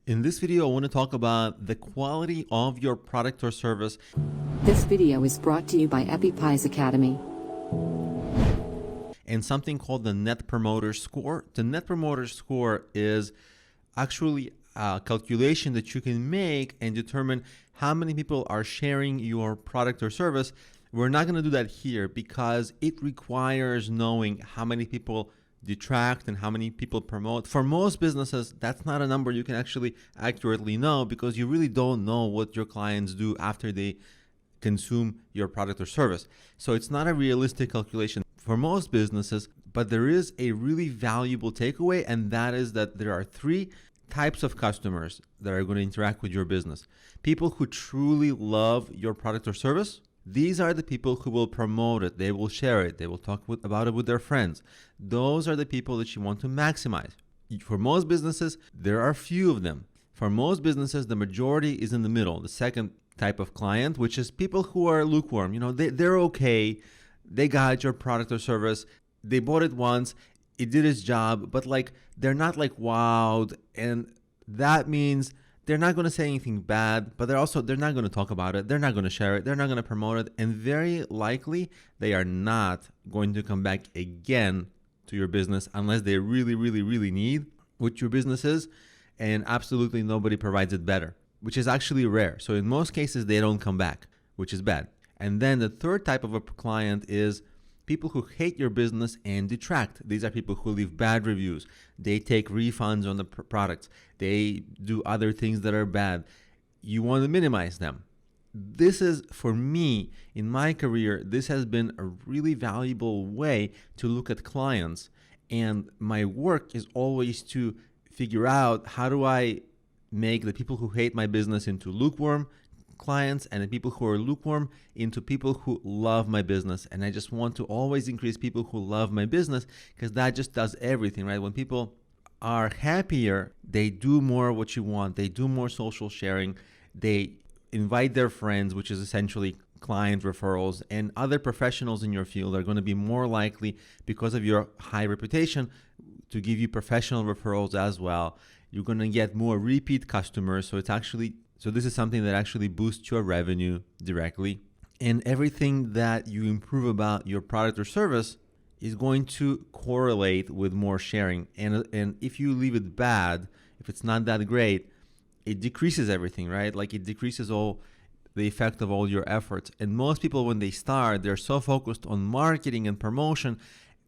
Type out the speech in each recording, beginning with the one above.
In this video, I want to talk about the quality of your product or service. This video is brought to you by Appy Pie Academy. And something called the Net Promoter Score. The Net Promoter Score is actually a calculation that you can make and determine how many people are sharing your product or service. We're not going to do that here because it requires knowing how many people detract and how many people promote. For most businesses, that's not a number you can actually accurately know because you really don't know what your clients do after they consume your product or service. So it's not a realistic calculation for most businesses, but there is a really valuable takeaway, and that is that there are three types of customers that are going to interact with your business. People who truly love your product or service. These are the people who will promote it. They will share it. They will talk about it with their friends. Those are the people that you want to maximize. For most businesses, there are few of them. For most businesses, the majority is in the middle. The second type of client, which is people who are lukewarm. They're okay. They got your product or service. They bought it once. It did its job, but they're not wowed. And that means they're not going to say anything bad, but they're not going to talk about it. They're not going to share it. They're not going to promote it. And very likely they are not going to come back again to your business unless they really, really, really need what your business is. And absolutely nobody provides it better, which is actually rare. So in most cases, they don't come back, which is bad. And then the third type of a client is people who hate your business and detract. These are people who leave bad reviews. They take refunds on the products. They do other things that are bad. You want to minimize them. This is, for me, in my career, this has been a really valuable way to look at clients. And my work is always to figure out how do I make the people who hate my business into lukewarm clients and the people who are lukewarm into people who love my business. And I just want to always increase people who love my business because that just does everything, right? When people are happier, they do more what you want. They do more social sharing. They invite their friends, which is essentially client referrals, and other professionals in your field are going to be more likely, because of your high reputation, to give you professional referrals as well. You're going to get more repeat customers. So this is something that actually boosts your revenue directly. And everything that you improve about your product or service is going to correlate with more sharing. And if you leave it bad, if it's not that great, it decreases everything, right? It decreases all the effect of all your efforts. And most people, when they start, they're so focused on marketing and promotion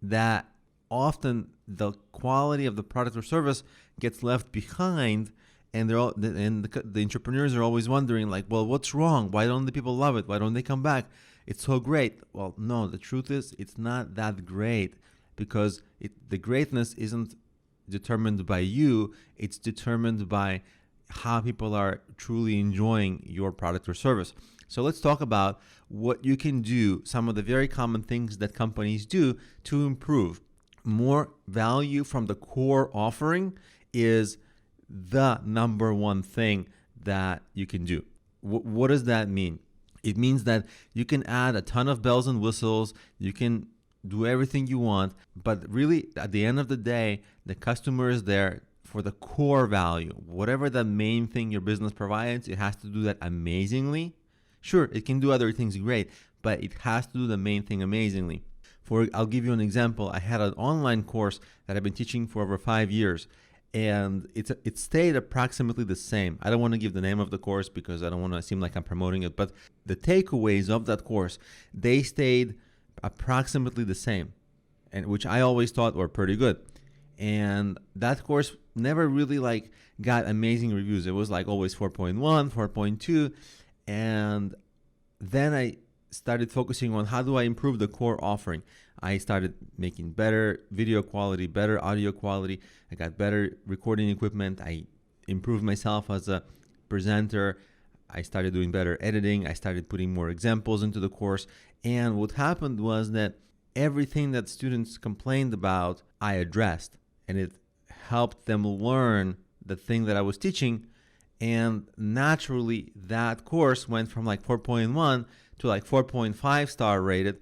that often the quality of the product or service gets left behind. And the entrepreneurs are always wondering, well, what's wrong? Why don't the people love it? Why don't they come back? It's so great. Well, no, the truth is it's not that great because the greatness isn't determined by you. It's determined by how people are truly enjoying your product or service. So let's talk about what you can do, some of the very common things that companies do to improve. More value from the core offering is the number one thing that you can do. What does that mean? It means that you can add a ton of bells and whistles. You can do everything you want, but really at the end of the day, the customer is there for the core value. Whatever the main thing your business provides, it has to do that amazingly. Sure, it can do other things great, but it has to do the main thing amazingly. I'll give you an example. I had an online course that I've been teaching for over 5 years. And it stayed approximately the same. I don't want to give the name of the course because I don't want to seem like I'm promoting it, but the takeaways of that course, they stayed approximately the same, and which I always thought were pretty good. And that course never really got amazing reviews. It was always 4.1, 4.2. And then I started focusing on how do I improve the core offering. I started making better video quality, better audio quality. I got better recording equipment. I improved myself as a presenter. I started doing better editing. I started putting more examples into the course. And what happened was that everything that students complained about, I addressed. And it helped them learn the thing that I was teaching. And naturally, that course went from 4.1 to 4.5 star rated.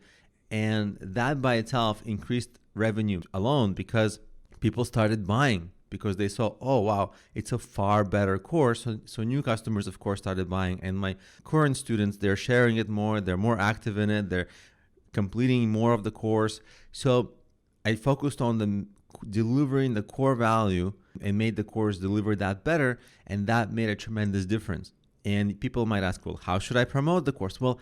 And that by itself increased revenue alone because people started buying. because they saw, oh, wow, it's a far better course. So new customers, of course, started buying. And my current students, they're sharing it more. They're more active in it. They're completing more of the course. So I focused on delivering the core value and made the course deliver that better. And that made a tremendous difference. And people might ask, well, how should I promote the course? Well,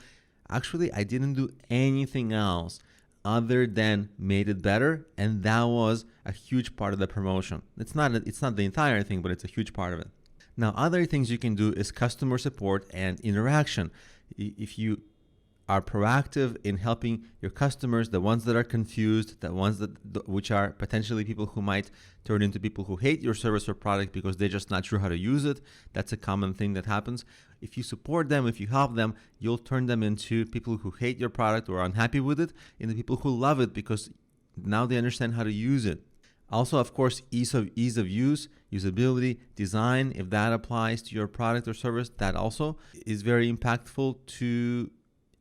actually, I didn't do anything else other than made it better, and that was a huge part of the promotion. It's not the entire thing, but it's a huge part of it. Now, other things you can do is customer support and interaction. If you are proactive in helping your customers, the ones that are confused, the ones which are potentially people who might turn into people who hate your service or product because they're just not sure how to use it. That's a common thing that happens. If you support them, if you help them, you'll turn them into people who hate your product or are unhappy with it, into people who love it because now they understand how to use it. Also, of course, ease of use, usability, design, if that applies to your product or service, that also is very impactful to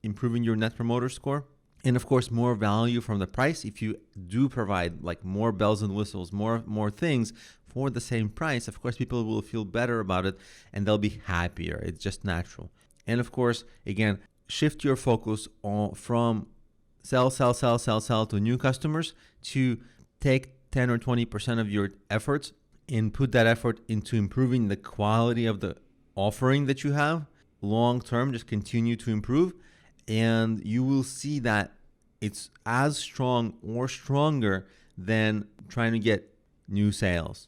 improving your net promoter score. And of course, more value from the price. If you do provide like more bells and whistles, more things for the same price, of course, people will feel better about it and they'll be happier. It's just natural. And of course, again, shift your focus from sell to new customers to take 10 or 20% of your efforts and put that effort into improving the quality of the offering that you have. Long term, just continue to improve. And you will see that it's as strong or stronger than trying to get new sales.